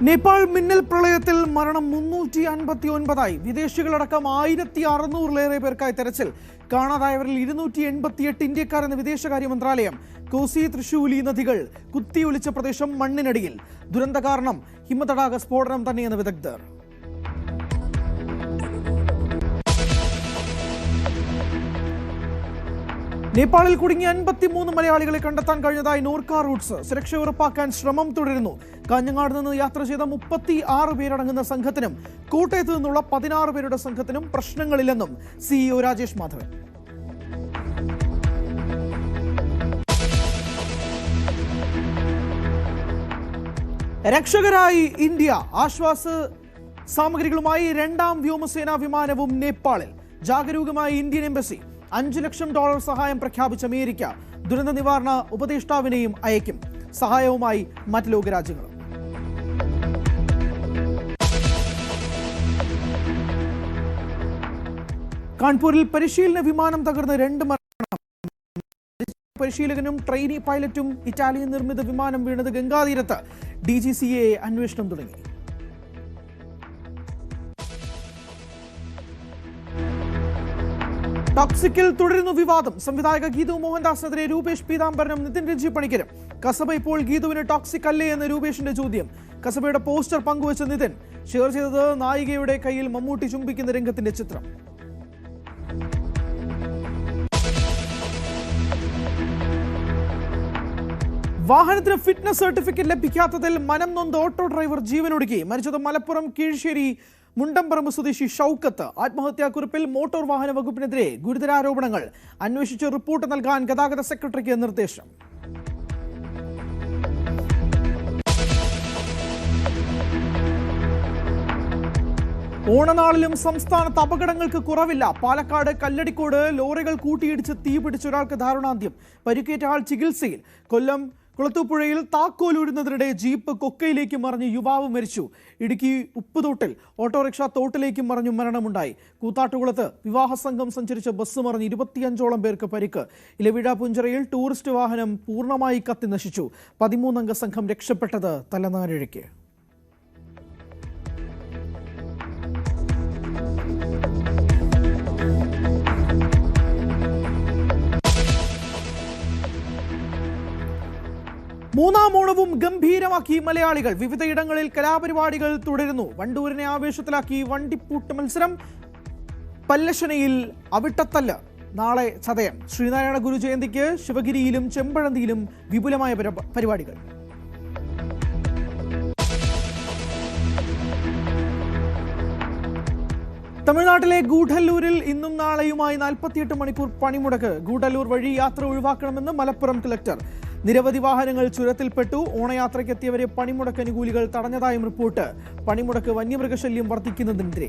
നേപ്പാൾ മിന്നൽ പ്രളയത്തിൽ മരണം 359. വിദേശികളടക്കം 1600-ലേറെ പേർക്കായി തെരച്ചിൽ. കാണാതായവരിൽ 288 ഇന്ത്യക്കാരെന്ന് വിദേശകാര്യ മന്ത്രാലയം. കോസി തൃശൂലി നദികൾ കുത്തിയൊലിച്ച പ്രദേശം മണ്ണിനടിയിൽ. ദുരന്ത കാരണം ഹിമതടാക സ്ഫോടനം തന്നെയെന്ന് വിദഗ്ധർ. നേപ്പാളിൽ കുടുങ്ങിയ 53 മലയാളികളെ കണ്ടെത്താൻ കഴിഞ്ഞതായി നോർക്ക റൂട്ട്സ്. സുരക്ഷ ഉറപ്പാക്കാൻ ശ്രമം തുടരുന്നു. കാഞ്ഞങ്ങാട് നിന്ന് യാത്ര ചെയ്ത 36 പേരടങ്ങുന്ന സംഘത്തിനും കോട്ടയത്ത് നിന്നുള്ള 16 പേരുടെ സംഘത്തിനും പ്രശ്നങ്ങളില്ലെന്നും സിഇഒ രാജേഷ് മാധവൻ. രക്ഷകരായി ഇന്ത്യ. ആശ്വാസ സാമഗ്രികളുമായി 2ാം വ്യോമസേനാ വിമാനവും നേപ്പാളിൽ. ജാഗരൂകമായി ഇന്ത്യൻ എംബസി. $5 ലക്ഷം സഹായം പ്രഖ്യാപിച്ച അമേരിക്ക. ദുരന്ത നിവാരണ ഉപദേഷ്ടാവിനെയും അയക്കും. സഹായവുമായി മറ്റ് ലോകരാജ്യങ്ങളും. കാൺപൂരിൽ പരിശീലന വിമാനം തകർന്ന് 2 മരണം. പരിശീലകനും ട്രെയിനി പൈലറ്റും ഇറ്റാലിയൻ നിർമ്മിത വിമാനം വീണത് ഗംഗാതീരത്ത്. DGCA അന്വേഷണം തുടങ്ങി. ടോക്സിക്കിൽ തുടരുന്നു വിവാദം. സംവിധായക ഗീതു മോഹൻദാസിനെതിരെ രൂപേഷ് പീതാംബരനും നിതിൻ രഞ്ജി പണിക്കരും. കസബ ഇപ്പോൾ ഗീതുവിന് ടോക്സിക് അല്ലേ എന്ന് രൂപേഷിന്റെ ചോദ്യം. കസബയുടെ പോസ്റ്റർ പങ്കുവച്ച നിതിൻ ഷെയർ ചെയ്തത് നായികയുടെ കയ്യിൽ മമ്മൂട്ടി ചുംബിക്കുന്ന രംഗത്തിന്റെ ചിത്രം. വാഹനത്തിന് ഫിറ്റ്നസ് സർട്ടിഫിക്കറ്റ് ലഭിക്കാത്തതിൽ മനം നൊന്ത് ഓട്ടോ ഡ്രൈവർ ജീവനൊടുക്കി. മരിച്ചത് മലപ്പുറം കീഴ്ശ്ശേരി മുണ്ടംപറമ്പ് സ്വദേശി ഷൌക്കത്ത്. ആത്മഹത്യാക്കുറിപ്പിൽ മോട്ടോർ വാഹന വകുപ്പിനെതിരെ ഗുരുതരാരോപണങ്ങൾ. അന്വേഷിച്ച് റിപ്പോർട്ട് നൽകാൻ ഗതാഗത സെക്രട്ടറിക്ക് നിർദ്ദേശം. ഓണനാളിലും സംസ്ഥാനത്ത് അപകടങ്ങൾക്ക് കുറവില്ല. പാലക്കാട് കല്ലടിക്കോട് ലോറികൾ കൂട്ടിയിടിച്ച് തീപിടിച്ച ഒരാൾക്ക് ദാരുണാന്ത്യം. പരിക്കേറ്റ ആൾ ചികിത്സയിൽ. കൊല്ലം കുളത്തൂപ്പുഴയിൽ താക്കോലൂരുന്നതിനിടെ ജീപ്പ് കൊക്കയിലേക്ക് മറിഞ്ഞ് യുവാവ് മരിച്ചു. ഇടുക്കി ഉപ്പുതോട്ടിൽ ഓട്ടോറിക്ഷ തോട്ടിലേക്ക് മറിഞ്ഞു മരണമുണ്ടായി. കൂത്താട്ടുകുളത്ത് വിവാഹ സംഘം സഞ്ചരിച്ച ബസ് മറിഞ്ഞ് 25ഓളം പേർക്ക് പരിക്ക്. ഇലവിഴ പുഞ്ചറയിൽ ടൂറിസ്റ്റ് വാഹനം പൂർണ്ണമായി കത്തി നശിച്ചു. 13-അംഗ സംഘം രക്ഷപ്പെട്ടത് തലനാരിഴയ്ക്ക്. മൂന്നാം ഓണവും ഗംഭീരമാക്കി മലയാളികൾ. വിവിധയിടങ്ങളിൽ കലാപരിപാടികൾ തുടരുന്നു. വണ്ടൂരിനെ ആവേശത്തിലാക്കി വണ്ടിപ്പൂട്ട് മത്സരം. പല്ലശനയിൽ അവിട്ടത്തല്ല്. നാളെ ചതയം. ശ്രീനാരായണ ഗുരു ജയന്തിക്ക് ശിവഗിരിയിലും ചെമ്പഴന്തിയിലും വിപുലമായ പരിപാടികൾ. തമിഴ്നാട്ടിലെ ഗൂഡല്ലൂരിൽ ഇന്നും നാളെയുമായി 48 മണിക്കൂർ പണിമുടക്ക്. ഗൂഡല്ലൂർ വഴി യാത്ര ഒഴിവാക്കണമെന്ന് മലപ്പുറം കളക്ടർ. നിരവധി വാഹനങ്ങൾ ചുരത്തിൽപ്പെട്ടു. ഓണയാത്രയ്ക്കെത്തിയവരെ പണിമുടക്ക് അനുകൂലികൾ തടഞ്ഞതായും റിപ്പോർട്ട്. പണിമുടക്ക് വന്യമൃഗശല്യം വർദ്ധിക്കുന്നതിനെതിരെ.